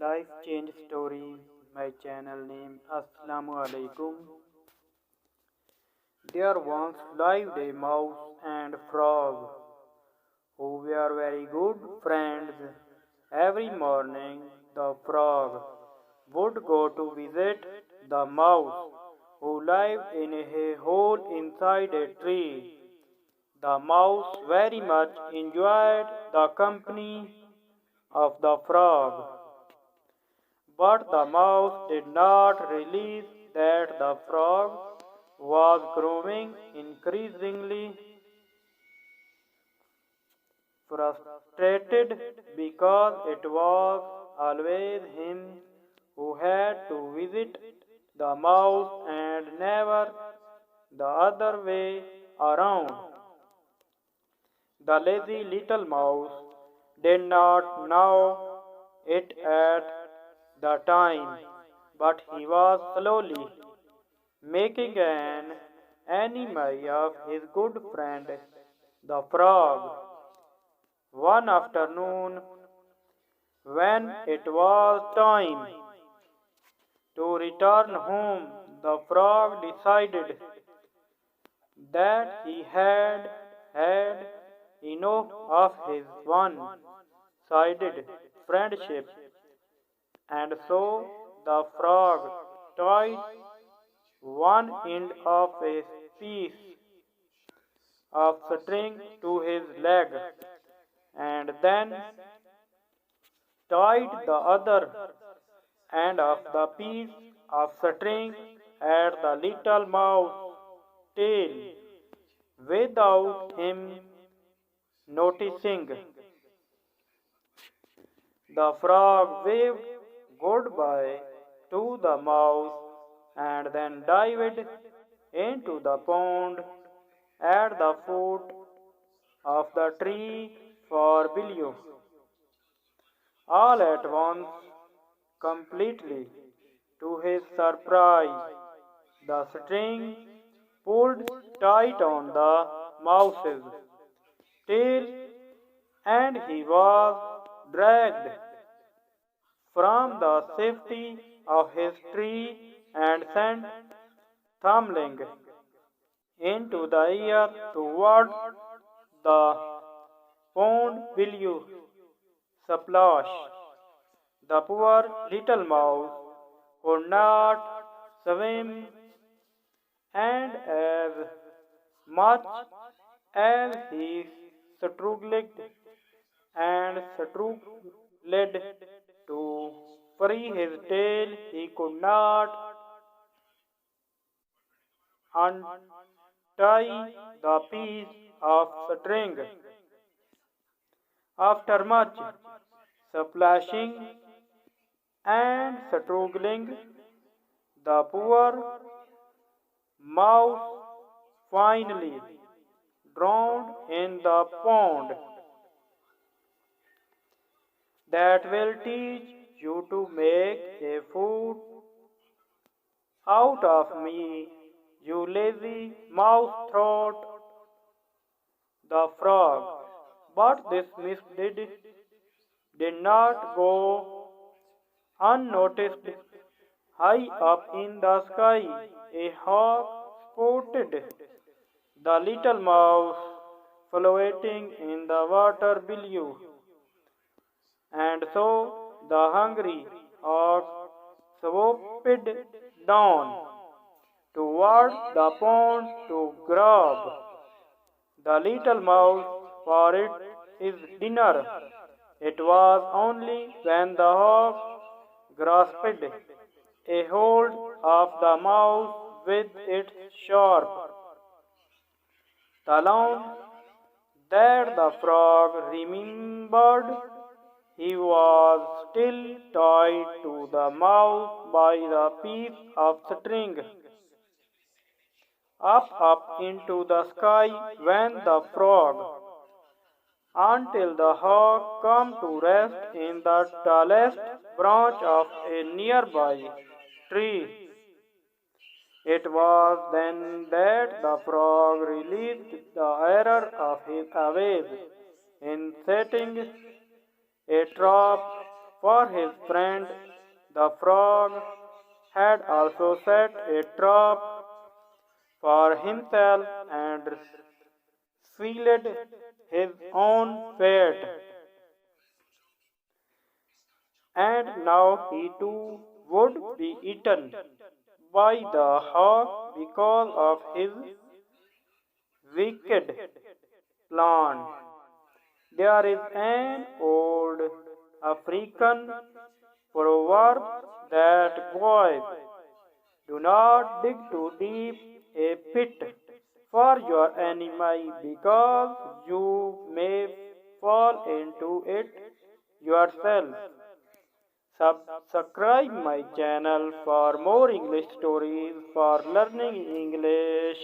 Life Change Stories, my channel name. Assalamu alaikum. There once lived a mouse and frog who were very good friends. Every morning, the frog would go to visit the mouse who lived in a hole inside a tree. The mouse very much enjoyed the company of the frog. But the mouse did not realize that the frog was growing increasingly frustrated because it was always him who had to visit the mouse and never the other way around. The lazy little mouse did not know it at the time, but he was slowly making an enemy of his good friend the frog. One afternoon, when it was time to return home, the frog decided that he had had enough of his one sided friendship, and so the frog tied one end of a piece of string to his leg and then tied the other end of the piece of string at the little mouse tail without him noticing. The frog waved goodbye to the mouse and then dived into the pond at the foot of the tree for below. All at once, completely to his surprise, the string pulled tight on the mouse's tail and he was dragged from the safety of his tree and sent tumbling into the air toward the pond below. Splash! The poor little mouse could not swim, and as much as he struggled and struggled to free his tail, he could not untie the piece of string. After much splashing and struggling, the poor mouse finally drowned in the pond. That will teach you to make a fool out of me, you lazy mouse, thought the frog. But this misdeed did not go unnoticed. High up in the sky, a hawk spotted the little mouse floating in the water below. And so the hungry hawk swooped down toward the pond to grab the little mouse for his dinner. It was only when the hawk grasped a hold of the mouse with its sharp talons that the frog remembered he was still tied to the mouse by the piece of string. Up into the sky went the frog, until the hawk came to rest in the tallest branch of a nearby tree. It was then that the frog realized the error of his ways in setting a trap for his friend. The frog had also set a trap for himself and sealed his own fate. And now he too would be eaten by the hawk because of his wicked plan. There is an old African proverb that boys do not dig too deep a pit for your enemy because you may fall into it yourself. Subscribe my channel for more English stories for learning English.